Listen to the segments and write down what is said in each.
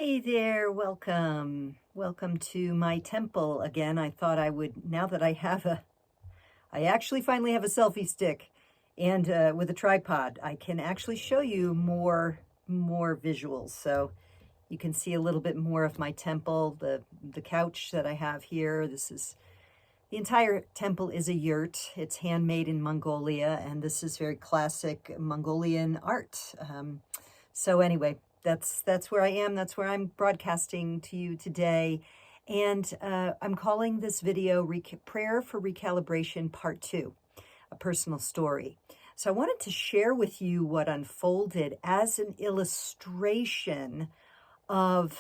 Hey there, welcome. Welcome to my temple again. I thought I would, now that I actually finally have a selfie stick and with a tripod, I can actually show you more visuals. So you can see a little bit more of my temple, the couch that I have here. The entire temple is a yurt. It's handmade in Mongolia, and this is very classic Mongolian art. So anyway, that's where I am. That's where I'm broadcasting to you today. And I'm calling this video Prayer for Recalibration Part 2, a personal story. So I wanted to share with you what unfolded as an illustration of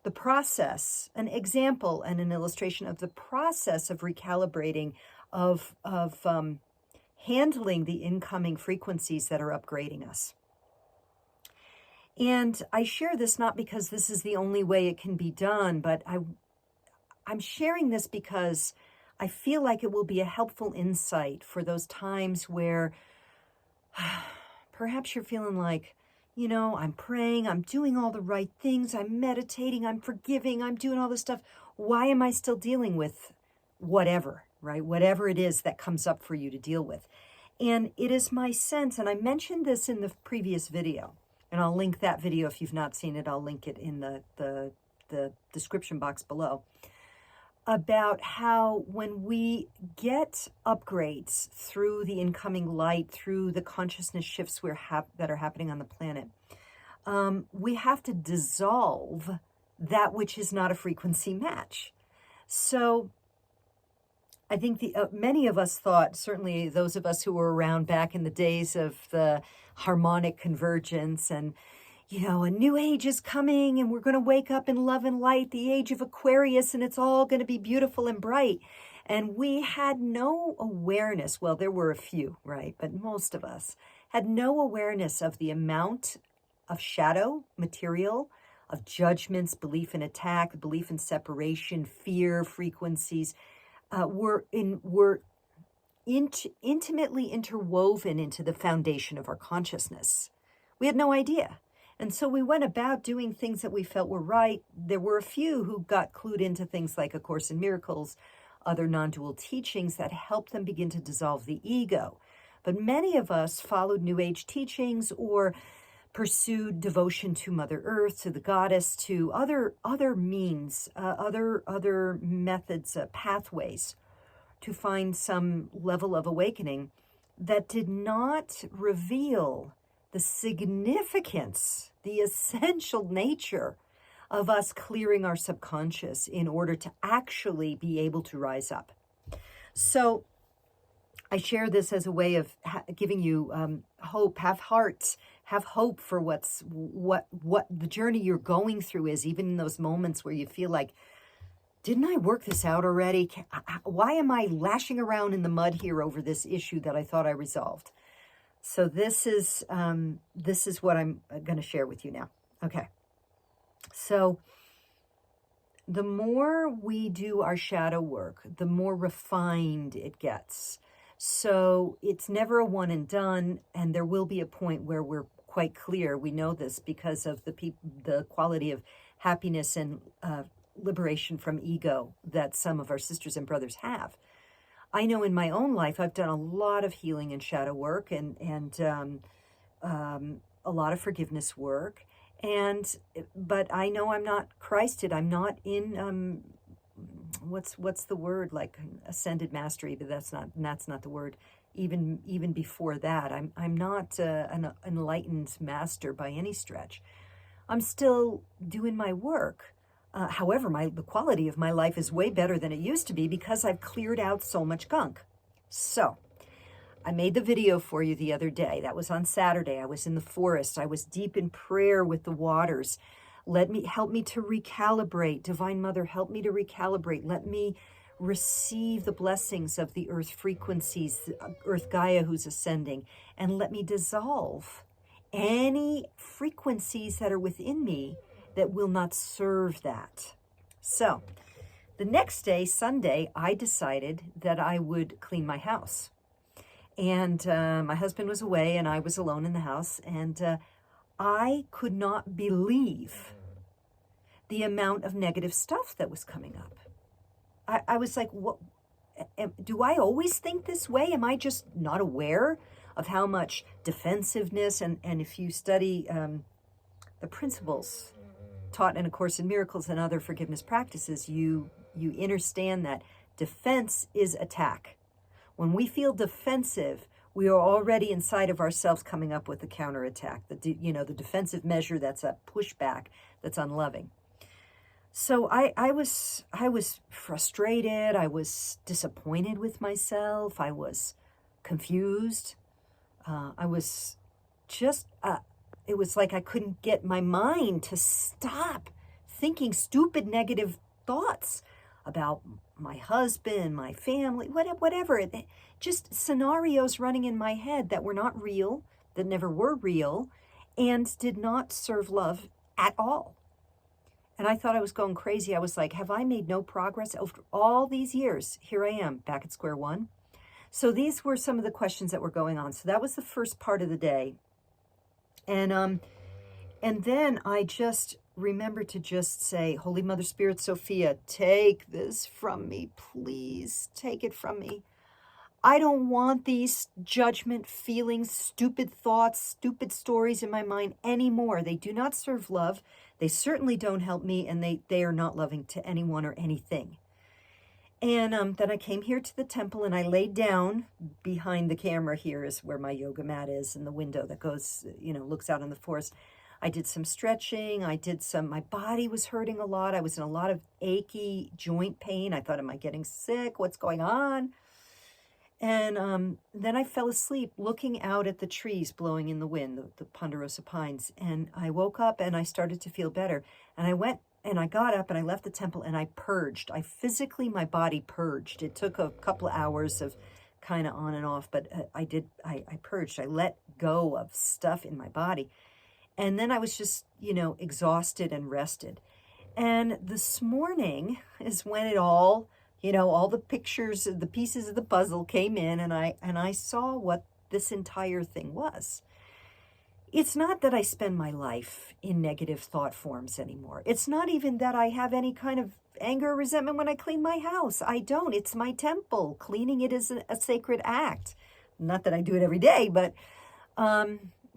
the process, an example and an illustration of the process of recalibrating, of handling the incoming frequencies that are upgrading us. And I share this not because this is the only way it can be done, but I'm sharing this because I feel like it will be a helpful insight for those times where perhaps you're feeling like, you know, I'm praying, I'm doing all the right things, I'm meditating, I'm forgiving, I'm doing all this stuff. Why am I still dealing with whatever, right? Whatever it is that comes up for you to deal with. And it is my sense, and I mentioned this in the previous video, and I'll link that video if you've not seen it. I'll link it in the description box below, about how when we get upgrades through the incoming light, through the consciousness shifts that are happening on the planet, we have to dissolve that which is not a frequency match. So I think many of us thought, certainly those of us who were around back in the days of the harmonic convergence and, you know, a new age is coming and we're going to wake up in love and light, the age of Aquarius, and it's all going to be beautiful and bright. And we had no awareness. Well, there were a few, right? But most of us had no awareness of the amount of shadow material, of judgments, belief in attack, belief in separation, fear, frequencies, were intimately interwoven into the foundation of our consciousness. We had no idea. And so we went about doing things that we felt were right. There were a few who got clued into things like A Course in Miracles, other non-dual teachings that helped them begin to dissolve the ego. But many of us followed New Age teachings or pursued devotion to Mother Earth, to the goddess, to other means, other methods, pathways to find some level of awakening that did not reveal the significance, the essential nature of us clearing our subconscious in order to actually be able to rise up. So I share this as a way of giving you hope. Have heart, have hope for what the journey you're going through is, even in those moments where you feel like, didn't I work this out already? Why am I lashing around in the mud here over this issue that I thought I resolved? So this is what I'm going to share with you now. Okay. So the more we do our shadow work, the more refined it gets. So it's never a one and done, and there will be a point where we're quite clear. We know this because of the quality of happiness and liberation from ego that some of our sisters and brothers have. I know in my own life, I've done a lot of healing and shadow work and a lot of forgiveness work. But I know I'm not Christed. I'm not in, what's the word, like ascended mastery, but that's not the word. Even before that, I'm not an enlightened master by any stretch. I'm still doing my work. However, the quality of my life is way better than it used to be because I've cleared out so much gunk. So I made the video for you the other day. That was on Saturday. I was in the forest. I was deep in prayer with the waters. Help me to recalibrate. Divine Mother, help me to recalibrate. Let me receive the blessings of the earth frequencies, Earth Gaia who's ascending, and let me dissolve any frequencies that are within me that will not serve that. So the next day, Sunday, I decided that I would clean my house. And my husband was away and I was alone in the house. And I could not believe the amount of negative stuff that was coming up. I was like, what? Do I always think this way? Am I just not aware of how much defensiveness? And if you study the principles taught in A Course in Miracles and other forgiveness practices, you understand that defense is attack. When we feel defensive, we are already inside of ourselves coming up with a counterattack. The defensive measure that's a pushback, that's unloving. So I was frustrated. I was disappointed with myself. I was confused. I was just, it was like I couldn't get my mind to stop thinking stupid negative thoughts about my husband, my family, whatever. Just scenarios running in my head that were not real, that never were real, and did not serve love at all. And I thought I was going crazy. I was like, have I made no progress over all these years? Here I am, back at square one. So these were some of the questions that were going on. So that was the first part of the day. And then I just remembered to just say, Holy Mother Spirit Sophia, take this from me, please. Take it from me. I don't want these judgment feelings, stupid thoughts, stupid stories in my mind anymore. They do not serve love. They certainly don't help me, and they are not loving to anyone or anything. And then I came here to the temple, and I laid down behind the camera. Here is where my yoga mat is, and the window that goes, looks out on the forest. I did some stretching. My body was hurting a lot. I was in a lot of achy joint pain. I thought, am I getting sick? What's going on? And then I fell asleep looking out at the trees blowing in the wind, the ponderosa pines. And I woke up and I started to feel better. And I went and I got up and I left the temple and I purged. My body purged. It took a couple of hours of kind of on and off, but I purged. I let go of stuff in my body. And then I was just, exhausted and rested. And this morning is when it all the pictures, the pieces of the puzzle came in, and I saw what this entire thing was. It's not that I spend my life in negative thought forms anymore. It's not even that I have any kind of anger or resentment when I clean my house. I don't. It's my temple. Cleaning it is a sacred act. Not that I do it every day, but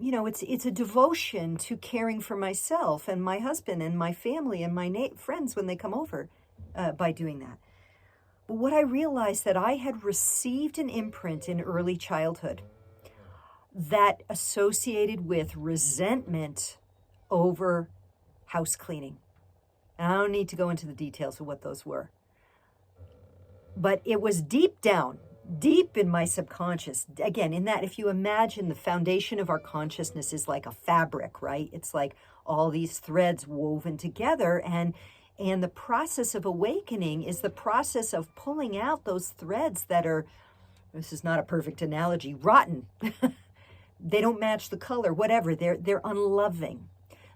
it's a devotion to caring for myself and my husband and my family and my friends when they come over by doing that. But what I realized that I had received an imprint in early childhood that associated with resentment over house cleaning. And I don't need to go into the details of what those were. But it was deep down, deep in my subconscious. Again, in that, if you imagine the foundation of our consciousness is like a fabric, right? It's like all these threads woven together, and the process of awakening is the process of pulling out those threads that are, this is not a perfect analogy, rotten. They don't match the color, whatever. They're unloving.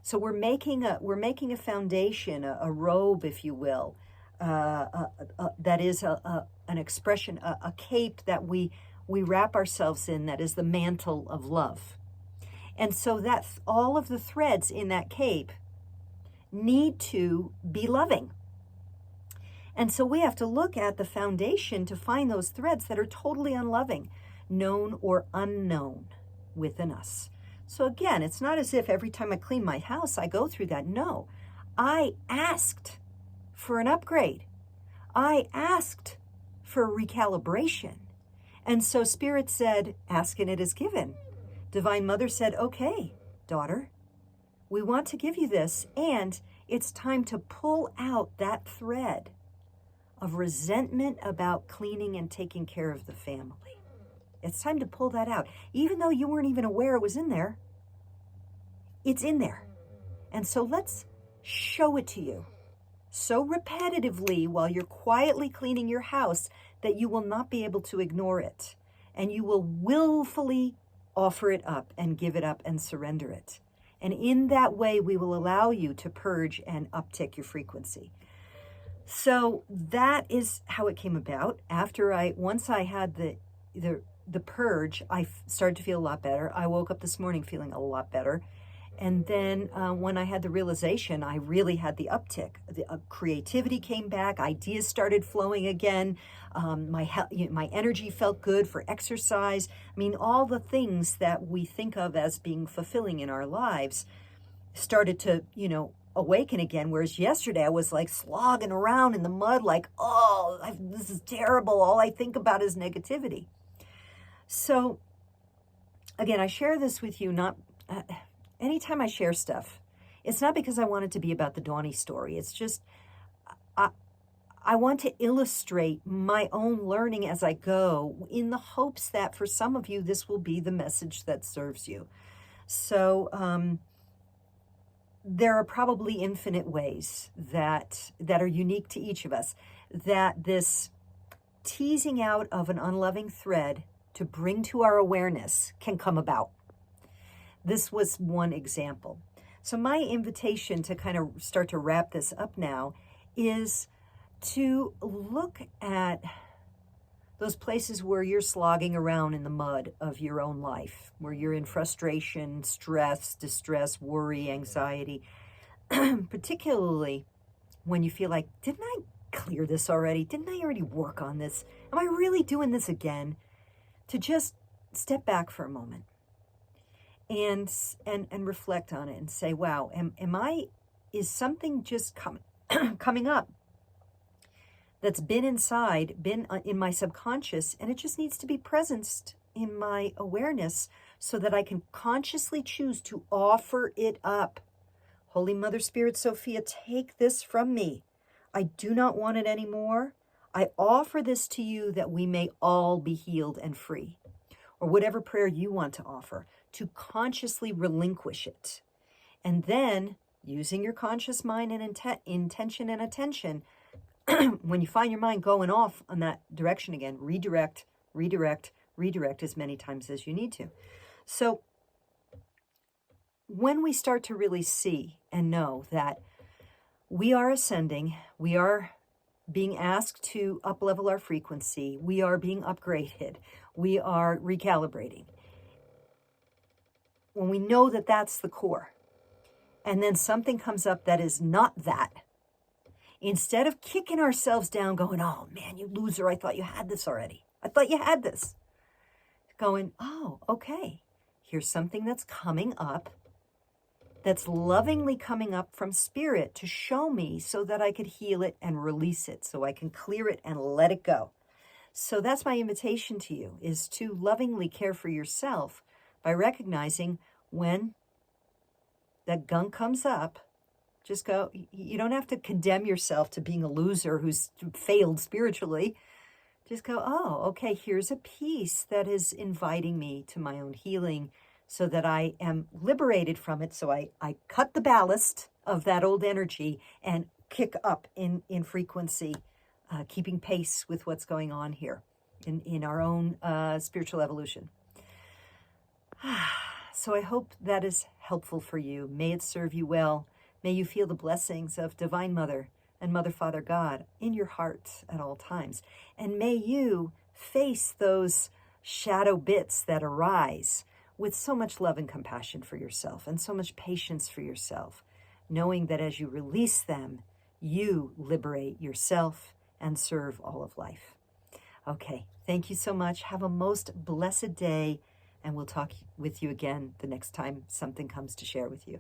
So we're making a foundation, a robe, if you will, that is an expression, a cape that we wrap ourselves in, that is the mantle of love. And so that all of the threads in that cape need to be loving. And so we have to look at the foundation to find those threads that are totally unloving, known or unknown within us. So again, it's not as if every time I clean my house, I go through that. No, I asked for an upgrade. I asked for recalibration. And so Spirit said, ask and it is given. Divine Mother said, okay, daughter, we want to give you this, and it's time to pull out that thread of resentment about cleaning and taking care of the family. It's time to pull that out. Even though you weren't even aware it was in there, it's in there. And so let's show it to you so repetitively while you're quietly cleaning your house that you will not be able to ignore it. And you will willfully offer it up and give it up and surrender it. And in that way, we will allow you to purge and uptick your frequency. So that is how it came about. Once I had the purge, I started to feel a lot better. I woke up this morning feeling a lot better. And then when I had the realization, I really had the uptick. The creativity came back. Ideas started flowing again. My energy felt good for exercise. I mean, all the things that we think of as being fulfilling in our lives started to, awaken again. Whereas yesterday I was like slogging around in the mud like, this is terrible. All I think about is negativity. So again, I share this with you, not... anytime I share stuff, it's not because I want it to be about the Dawny story. It's just, I want to illustrate my own learning as I go in the hopes that for some of you, this will be the message that serves you. So there are probably infinite ways that are unique to each of us, that this teasing out of an unloving thread to bring to our awareness can come about. This was one example. So my invitation to kind of start to wrap this up now is to look at those places where you're slogging around in the mud of your own life, where you're in frustration, stress, distress, worry, anxiety, particularly when you feel like, didn't I clear this already? Didn't I already work on this? Am I really doing this again? To just step back for a moment and reflect on it and say, wow, is something just coming up that's been inside, been in my subconscious, and it just needs to be presenced in my awareness so that I can consciously choose to offer it up. Holy Mother Spirit Sophia, take this from me. I do not want it anymore. I offer this to you that we may all be healed and free. Or whatever prayer you want to offer, to consciously relinquish it. And then, using your conscious mind and intention and attention, when you find your mind going off on that direction again, redirect as many times as you need to. So, when we start to really see and know that we are ascending, we are being asked to up-level our frequency, we are being upgraded, we are recalibrating. When we know that that's the core, and then something comes up that is not that, instead of kicking ourselves down going, oh man, you loser, I thought you had this already. I thought you had this. Going, oh, okay, here's something that's coming up, that's lovingly coming up from spirit to show me so that I could heal it and release it, so I can clear it and let it go. So that's my invitation to you, is to lovingly care for yourself by recognizing when that gunk comes up, just go, you don't have to condemn yourself to being a loser who's failed spiritually. Just go, oh, okay, here's a piece that is inviting me to my own healing so that I am liberated from it. So I cut the ballast of that old energy and kick up in frequency, keeping pace with what's going on here in our own spiritual evolution. So I hope that is helpful for you. May it serve you well. May you feel the blessings of Divine Mother and Mother, Father, God in your heart at all times. And may you face those shadow bits that arise with so much love and compassion for yourself and so much patience for yourself, knowing that as you release them, you liberate yourself and serve all of life. Okay, thank you so much. Have a most blessed day, and we'll talk with you again the next time something comes to share with you.